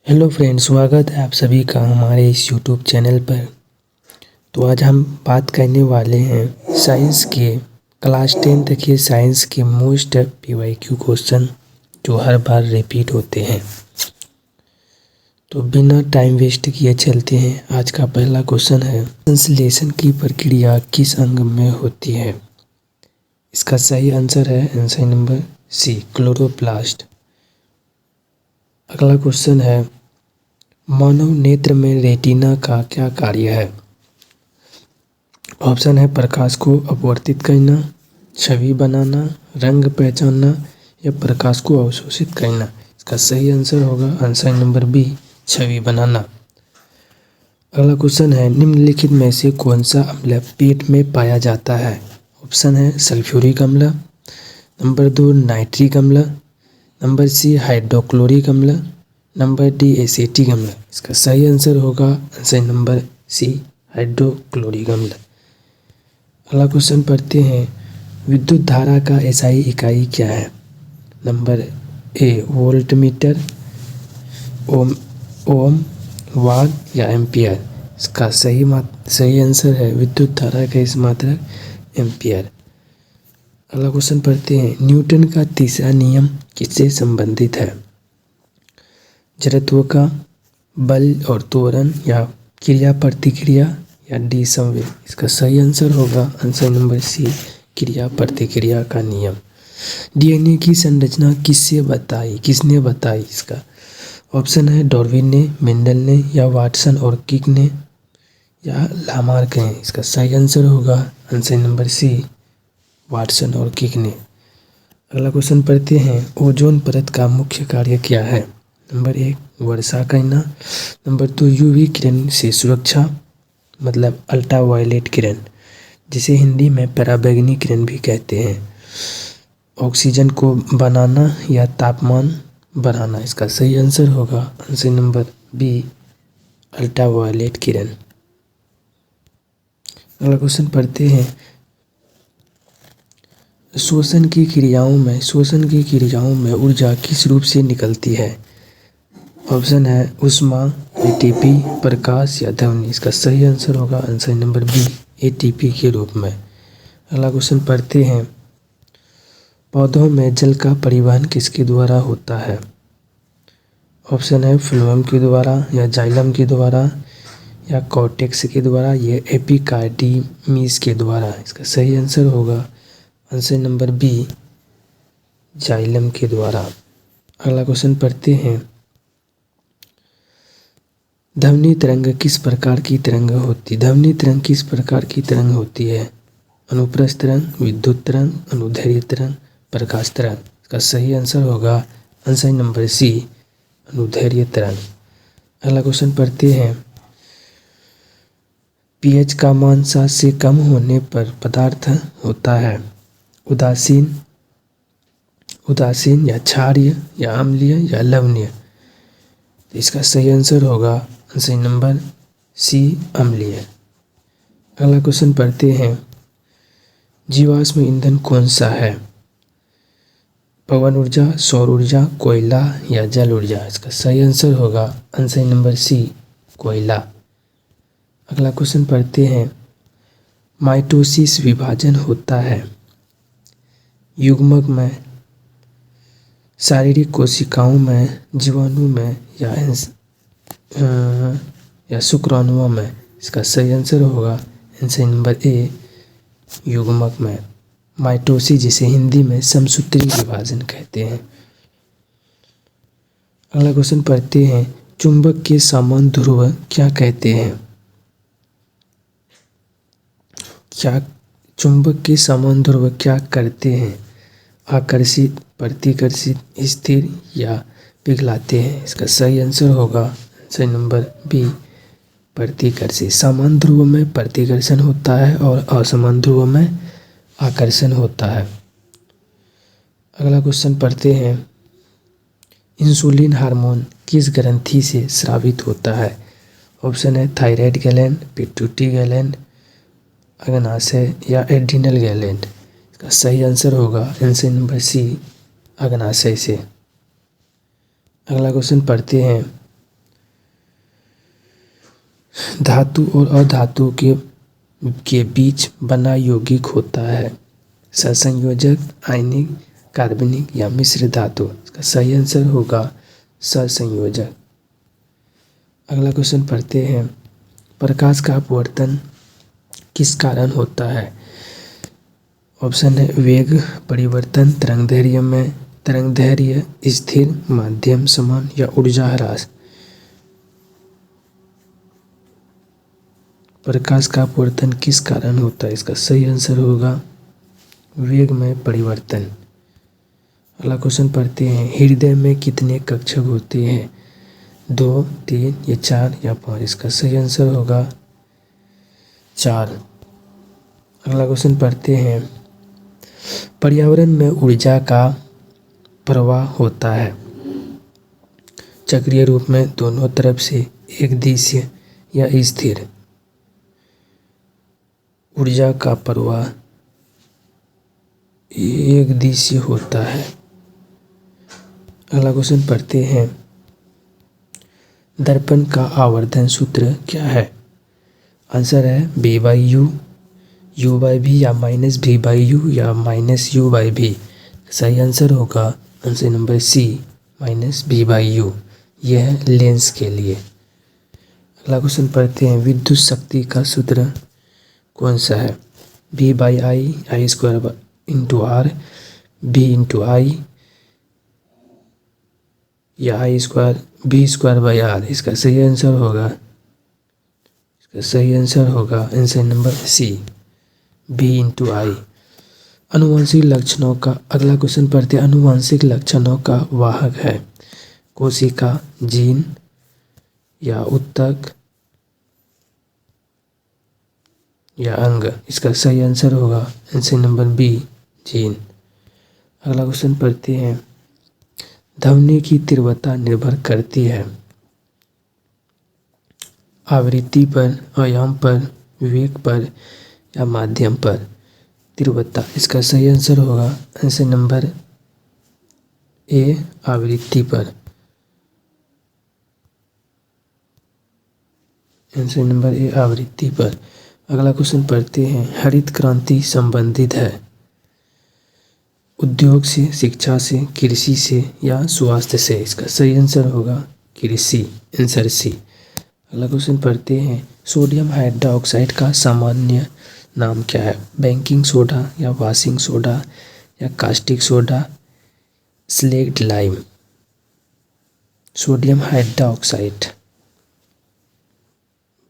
Hello friends, स्वागत है आप सभी का हमारे इस यूट्यूब चैनल पर। तो आज हम बात करने वाले हैं साइंस के क्लास 10 के साइंस के मोस्ट पीवाईक्यू क्वेश्चन जो हर बार रिपीट होते हैं। तो बिना टाइम वेस्ट किए चलते हैं। आज का पहला क्वेश्चन है, संश्लेषण की प्रक्रिया किस अंग में होती है? इसका सही आंसर है आंसर नंबर सी, क्लोरोप्लास्ट। अगला क्वेश्चन है, मानव नेत्र में रेटिना का क्या कार्य है? ऑप्शन है प्रकाश को अपवर्तित करना, छवि बनाना, रंग पहचानना या प्रकाश को अवशोषित करना। इसका सही आंसर होगा आंसर नंबर बी, छवि बनाना। अगला क्वेश्चन है, निम्नलिखित में से कौन सा अम्ल पेट में पाया जाता है? ऑप्शन है सल्फ्यूरिक अम्ल, नंबर 2 नाइट्रिक अम्ल, नंबर सी हाइड्रोक्लोरिक अम्ल, नंबर डी एसिटिक अम्ल। इसका सही आंसर होगा आंसर नंबर सी, हाइड्रोक्लोरिक अम्ल। अगला क्वेश्चन पढ़ते हैं, विद्युत धारा का एसआई इकाई क्या है? नंबर ए वोल्ट मीटर, ओम, वाट या एम्पियर। इसका सही आंसर है विद्युत धारा का इस मात्रक एम्पियर। अगला क्वेश्चन पढ़ते हैं, न्यूटन का तीसरा नियम किससे संबंधित है? जड़त्व का, बल और त्वरण या क्रिया प्रतिक्रिया या डी संवेग। इसका सही आंसर होगा आंसर नंबर सी, क्रिया प्रतिक्रिया का नियम। डीएनए की संरचना किसने बताई? इसका ऑप्शन है डार्विन ने, मेंडल ने या वाटसन और किक ने या लामार्क ने। इसका सही आंसर होगा आंसर नंबर सी, वाटसन और किक ने। अगला क्वेश्चन पढ़ते हैं, ओजोन परत का मुख्य कार्य क्या है? नंबर 1 वर्षा करना, नंबर 2 यूवी किरण से सुरक्षा मतलब अल्ट्रावायलेट किरण, जिसे हिंदी में पराबैंगनी किरण भी कहते हैं, ऑक्सीजन को बनाना या तापमान बढ़ाना। इसका सही आंसर होगा आंसर नंबर बी, अल्ट्रावायलेट किरण। अगला क्वेश्चन पढ़ते हैं, श्वसन की क्रियाओं में ऊर्जा किस रूप से निकलती है? ऑप्शन है ऊष्मा, एटीपी, प्रकाश या ध्वनि। इसका सही आंसर होगा आंसर नंबर बी, एटीपी के रूप में। अगला क्वेश्चन पढ़ते हैं, पौधों में जल का परिवहन किसके द्वारा होता है? ऑप्शन है फ्लोएम के द्वारा या जाइलम के द्वारा या कॉर्टेक्स के द्वारा या एपिकार्डिमीज के द्वारा। इसका सही आंसर होगा आंसर नंबर बी, जाइलम के द्वारा। अगला क्वेश्चन पढ़ते हैं, ध्वनि तरंग किस प्रकार की तरंग होती है? अनुप्रस्थ तरंग, विद्युत तरंग, अनुदैर्ध्य तरंग, प्रकाश तरंग। इसका सही आंसर होगा आंसर नंबर सी, अनुदैर्ध्य तरंग। अगला क्वेश्चन पढ़ते हैं, पीएच का मान 7 से कम होने पर पदार्थ होता है उदासीन या क्षारीय या अम्लीय या लवणीय। इसका सही आंसर होगा आंसर नंबर सी, अम्लीय। अगला क्वेश्चन पढ़ते हैं, जीवाश्म ईंधन कौन सा है? पवन ऊर्जा, सौर ऊर्जा, कोयला या जल ऊर्जा। इसका सही आंसर होगा आंसर नंबर सी, कोयला। अगला क्वेश्चन पढ़ते हैं, माइटोसिस विभाजन होता है युग्मक में, शारीरिक कोशिकाओं में, जीवाणु में या शुक्राणुओं में। इसका सही आंसर होगा आंसर नंबर ए, युग्मक में। माइटोसिस जिसे हिंदी में समसूत्री विभाजन कहते हैं। अगला क्वेश्चन पढ़ते हैं, चुंबक के समान ध्रुव क्या कहते हैं? चुंबक के समान ध्रुव क्या करते हैं? आकर्षित, प्रतिकर्षित, स्थिर या पिघलाते हैं। इसका सही आंसर होगा आंसर नंबर बी, प्रतिकर्षित। समान ध्रुव में प्रतिकर्षण होता है और असमान ध्रुव में आकर्षण होता है। अगला क्वेश्चन पढ़ते हैं, इंसुलिन हार्मोन किस ग्रंथि से स्रावित होता है? ऑप्शन है थायराइड ग्लैंड, पिट्यूटरी ग्लैंड, अग्नाशय या एड्रिनल ग्लैंड। इसका सही आंसर होगा आंसर नंबर सी, अग्नाशय से। अगला क्वेश्चन पढ़ते हैं, धातु और अधातु के बीच बना यौगिक होता है? सहसंयोजक, आयनिक, कार्बनिक या मिश्र धातु? इसका सही आंसर होगा सहसंयोजक। अगला क्वेश्चन पढ़ते हैं। प्रकाश का अपवर्तन किस कारण होता है? ऑप्शन है वेग परिवर्तन, तरंग दैर्घ्य स्थिर, माध्यम समान या ऊर्जा ह्रास? प्रकाश का अपवर्तन किस कारण होता है? इसका सही आंसर होगा वेग में परिवर्तन। अगला क्वेश्चन पढ़ते हैं। हृदय में कितने कक्षक होते हैं? 2, 3 या 4 या 5? इसका सही आंसर होगा 4। अगला क्वेश्चन पढ़ते हैं। पर्यावरण में ऊर्जा का प्रवाह होता है चक्रीय रूप में, दोनों तरफ से, एक दिशीय या स्थिर? ऊर्जा का प्रवाह एक दिशीय होता है। अगला क्वेश्चन पढ़ते हैं। दर्पण का आवर्धन सूत्र क्या है? आंसर है V/U, U/V या -V/U या -U/V। सही आंसर होगा आंसर नंबर सी, -V/U। यह है लेंस के लिए। अगला क्वेश्चन पढ़ते हैं। विद्युत शक्ति का सूत्र कौन सा है? V/I, I² × R, V/I या I² V²/R? इसका सही आंसर होगा आंसर नंबर सी, V/I। अनुवांशिक लक्षणों का अगला क्वेश्चन पढ़ते हैं। अनुवांशिक लक्षणों का वाहक है? कोशिका, जीन या उत्तक या अंग? इसका सही आंसर होगा आंसर नंबर बी, जीन। अगला क्वेश्चन पढ़ते हैं। ध्वनि की तीव्रता निर्भर करती है आवृत्ति पर, आयाम पर, वेग पर या माध्यम पर? तीव्रता। इसका सही आंसर होगा आंसर नंबर ए, आवृत्ति पर। आंसर नंबर ए, आवृत्ति पर। अगला क्वेश्चन पढ़ते हैं। हरित क्रांति संबंधित है उद्योग से, शिक्षा से, कृषि से या स्वास्थ्य से? इसका सही आंसर होगा कृषि, आंसर सी। अगला क्वेश्चन पढ़ते हैं। सोडियम हाइड्रोक्साइड का सामान्य नाम क्या है? बेकिंग सोडा या वॉशिंग सोडा या caustic soda, slaked lime? Sodium hydroxide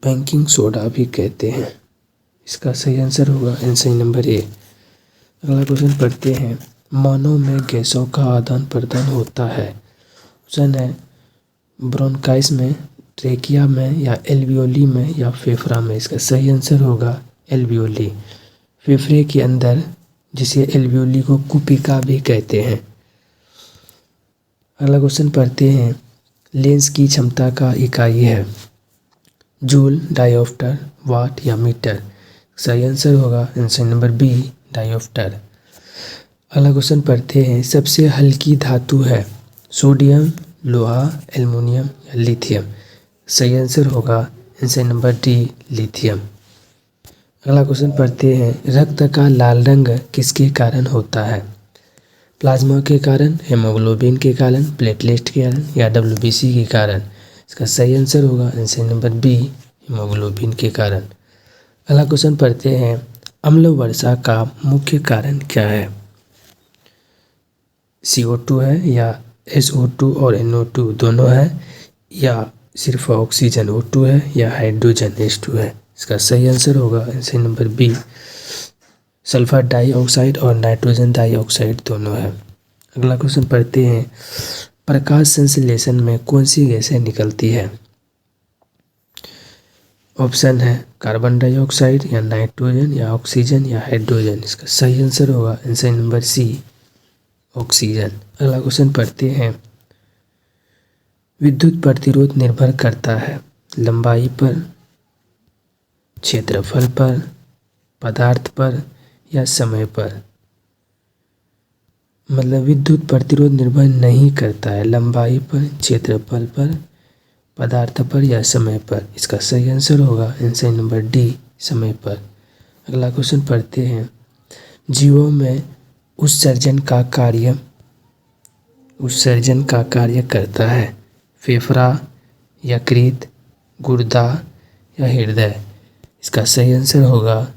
baking soda भी कहते हैं। इसका सही आंसर होगा आंसर नंबर ए। अगला क्वेश्चन पढ़ते हैं। मानव में गैसों का आदान प्रदान होता है? ऑप्शन है ब्रोंकाइस में, ट्रेकिया में या एल्वियोली में या फेफड़ा में? इसका सही आंसर होगा एल्वियोली, फेफड़े के अंदर, जिसे एल्वियोली को कुपिका भी कहते हैं। अगला क्वेश्चन पढ़ते हैं। लेंस की क्षमता का इकाई है? जूल, डायोप्टर, वाट या मीटर? सही आंसर होगा आंसर नंबर बी, डायोप्टर। अगला क्वेश्चन पढ़ते हैं। सबसे हल्की धातु है? सोडियम, लोहा, एल्युमिनियम या लिथियम? सही आंसर होगा आंसर नंबर डी, लिथियम। अगला क्वेश्चन पढ़ते हैं। रक्त का लाल रंग किसके कारण होता है? प्लाज्मा के कारण, हेमोग्लोबिन के कारण, प्लेटलेट के कारण या WBC के कारण? इसका सही आंसर होगा आंसर नंबर बी, हीमोग्लोबिन के कारण। अगला क्वेश्चन पढ़ते हैं। अम्ल वर्षा का मुख्य कारण क्या है? CO2 है या SO2 और NO2 दोनों है, या सिर्फ ऑक्सीजन O2 है या हाइड्रोजन H2 है? इसका सही आंसर होगा answer number B, sulphur dioxide और नाइट्रोजन डाइऑक्साइड दोनों है। अगला क्वेश्चन पढ़ते हैं। प्रकाश संश्लेषण में कौन सी गैसें निकलती है? ऑप्शन है कार्बन डाइऑक्साइड या नाइट्रोजन या ऑक्सीजन या हाइड्रोजन? इसका सही आंसर होगा आंसर नंबर सी, ऑक्सीजन। अगला क्वेश्चन पढ़ते हैं। विद्युत प्रतिरोध निर्भर करता है लंबाई पर, क्षेत्रफल पर, पदार्थ पर या समय पर? मतलब विद्युत प्रतिरोध निर्भर नहीं करता है लंबाई पर, क्षेत्रफल पर, पदार्थ पर या समय पर। इसका सही आंसर होगा आंसर नंबर डी, समय पर। अगला क्वेश्चन पढ़ते हैं। जीवों में उत्सर्जन का कार्य करता है फेफड़ा, यकृत, गुर्दा या हृदय। इसका सही आंसर होगा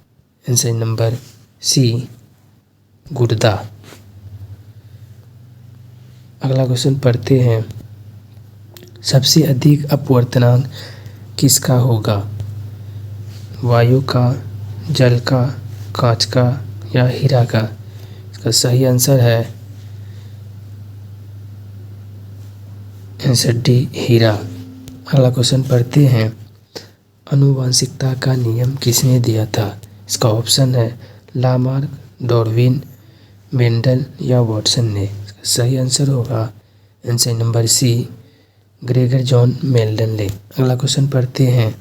आंसर नंबर सी, गुर्दा। अगला क्वेश्चन पढ़ते हैं। सबसे अधिक अपवर्तनांक किसका होगा? वायु का, जल का, कांच का या हीरा का? इसका सही आंसर है आंसर डी, हीरा। अगला क्वेश्चन पढ़ते हैं। आनुवंशिकता का नियम किसने दिया था? इसका ऑप्शन है लामार्क, डार्विन, मेंडल या वाटसन ने। इसका सही आंसर होगा answer number C, Gregor John Mendel ने। अगला क्वेश्चन पढ़ते हैं।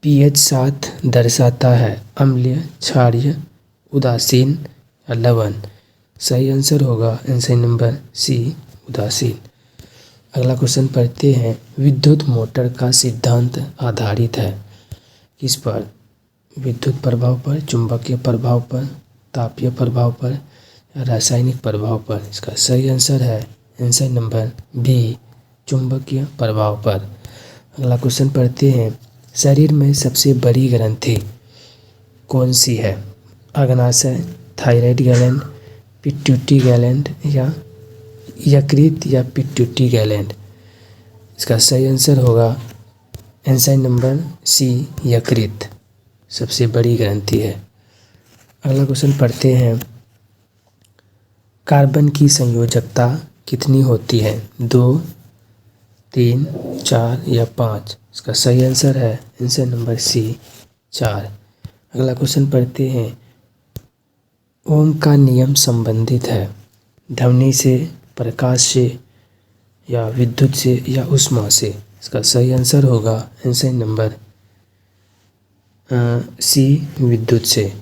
pH 7 दर्शाता है अम्लीय, क्षारीय, उदासीन या लवण। सही आंसर होगा आंसर नंबर सी, उदासीन। अगला क्वेश्चन पढ़ते हैं। विद्युत मोटर का सिद्धांत आधारित है किस पर? विद्युत प्रभाव पर, चुंबकीय प्रभाव पर, तापीय प्रभाव पर या रासायनिक प्रभाव पर? इसका सही आंसर है आंसर नंबर बी, चुंबकीय प्रभाव पर। अगला क्वेश्चन पढ़ते हैं। शरीर में सबसे बड़ी ग्रंथि कौन सी है? अग्नाशय, थायराइड ग्लैंड, पिट्यूटरी ग्लैंड या यकृत या पिट्यूटरी ग्लैंड? इसका सही आंसर होगा आंसर नंबर सी, यकृत सबसे बड़ी ग्रंथि है। अगला क्वेश्चन पढ़ते हैं। कार्बन की संयोजकता कितनी होती है? 2, 3, 4 या 5? इसका सही आंसर है आंसर नंबर सी, 4। अगला क्वेश्चन पढ़ते हैं। ओम का नियम संबंधित है ध्वनि से, प्रकाश से या विद्युत से या ऊष्मा से? इसका सही आंसर होगा आंसर नंबर सी, विद्युत से।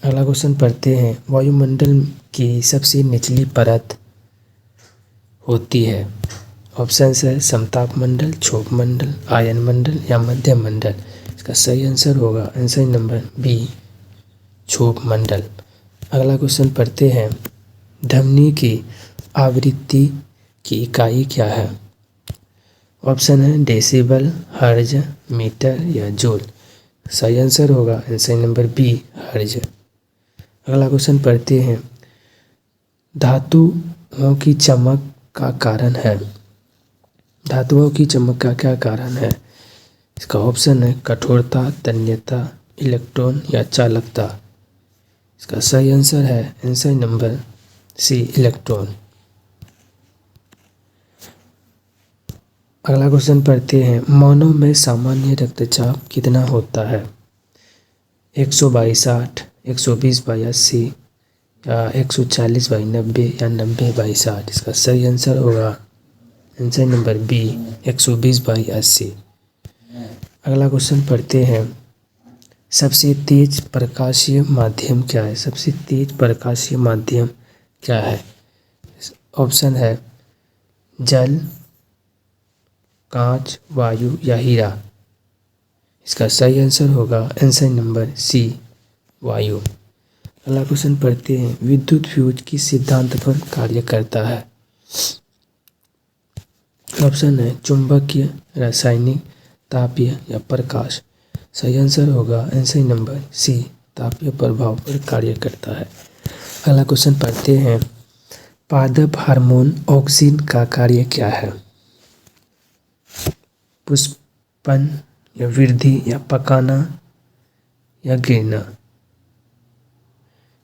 अगला क्वेश्चन पढ़ते हैं। वायुमंडल की सबसे निचली परत होती है? ऑप्शंस है समताप मंडल, क्षोभ मंडल, आयन मंडल या मध्यम मंडल। इसका सही आंसर होगा आंसर नंबर बी, क्षोभ मंडल। अगला क्वेश्चन पढ़ते हैं। ध्वनि की आवृत्ति की इकाई क्या है? ऑप्शन है डेसिबल, हर्ज, मीटर या जूल। सही आंसर होगा आंसर नंबर बी, हर्ज। अगला क्वेश्चन पढ़ते हैं। धातुओं की चमक का कारण है? धातुओं की चमक का क्या कारण है? इसका ऑप्शन है कठोरता, तन्यता, इलेक्ट्रॉन या चालकता। इसका सही आंसर है आंसर नंबर सी, इलेक्ट्रॉन। अगला क्वेश्चन पढ़ते हैं। मानव में सामान्य रक्तचाप कितना होता है? 100/60, 120/80 या 140/90 या 90/60? इसका सही आंसर होगा आंसर नंबर बी, 120/80। अगला क्वेश्चन पढ़ते हैं। सबसे तेज प्रकाशीय माध्यम क्या है? सबसे तेज प्रकाशीय माध्यम क्या है? ऑप्शन है जल, कांच, वायु या हीरा। इसका सही आंसर होगा आंसर नंबर सी, वायु। अगला क्वेश्चन पढ़ते हैं। विद्युत फ्यूज किस सिद्धांत पर कार्य करता है? ऑप्शन है चुंबकीय, रासायनिक, तापीय या प्रकाश। सही आंसर होगा आंसर नंबर सी, तापीय प्रभाव पर कार्य करता है। अगला क्वेश्चन पढ़ते हैं। पादप हार्मोन ऑक्सिन का कार्य क्या है? पुष्पन या वृद्धि या पकाना या गिरना?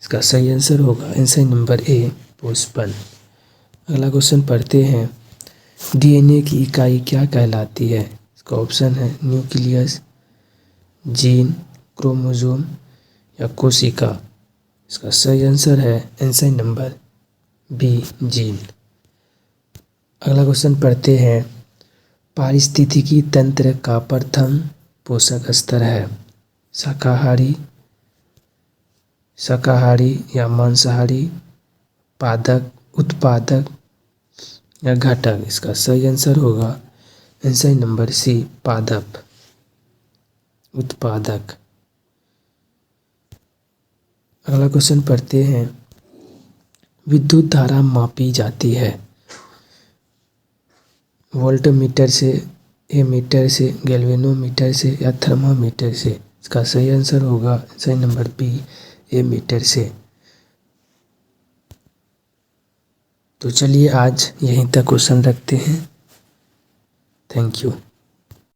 इसका सही आंसर होगा आंसर नंबर ए, पुष्पन। अगला क्वेश्चन पढ़ते हैं। डीएनए की इकाई क्या कहलाती है? इसका ऑप्शन है न्यूक्लियस, जीन, क्रोमोसोम या कोशिका। इसका सही आंसर है आंसर नंबर बी, जीन। अगला क्वेश्चन पढ़ते हैं। पारिस्थितिकी तंत्र का प्रथम पोषक स्तर है? शाकाहारी या मांसाहारी, पादक, उत्पादक या घटक? इसका सही आंसर होगा आंसर नंबर सी, पादप, उत्पादक। अगला क्वेश्चन पढ़ते हैं। विद्युत धारा मापी जाती है वोल्ट मीटर से, एमीटर से, गैल्वेनोमीटर से या थर्मामीटर से? इसका सही आंसर होगा आंसर नंबर बी, एमीटर से। तो चलिए आज यहीं तक क्वेश्चन रखते हैं। Thank you.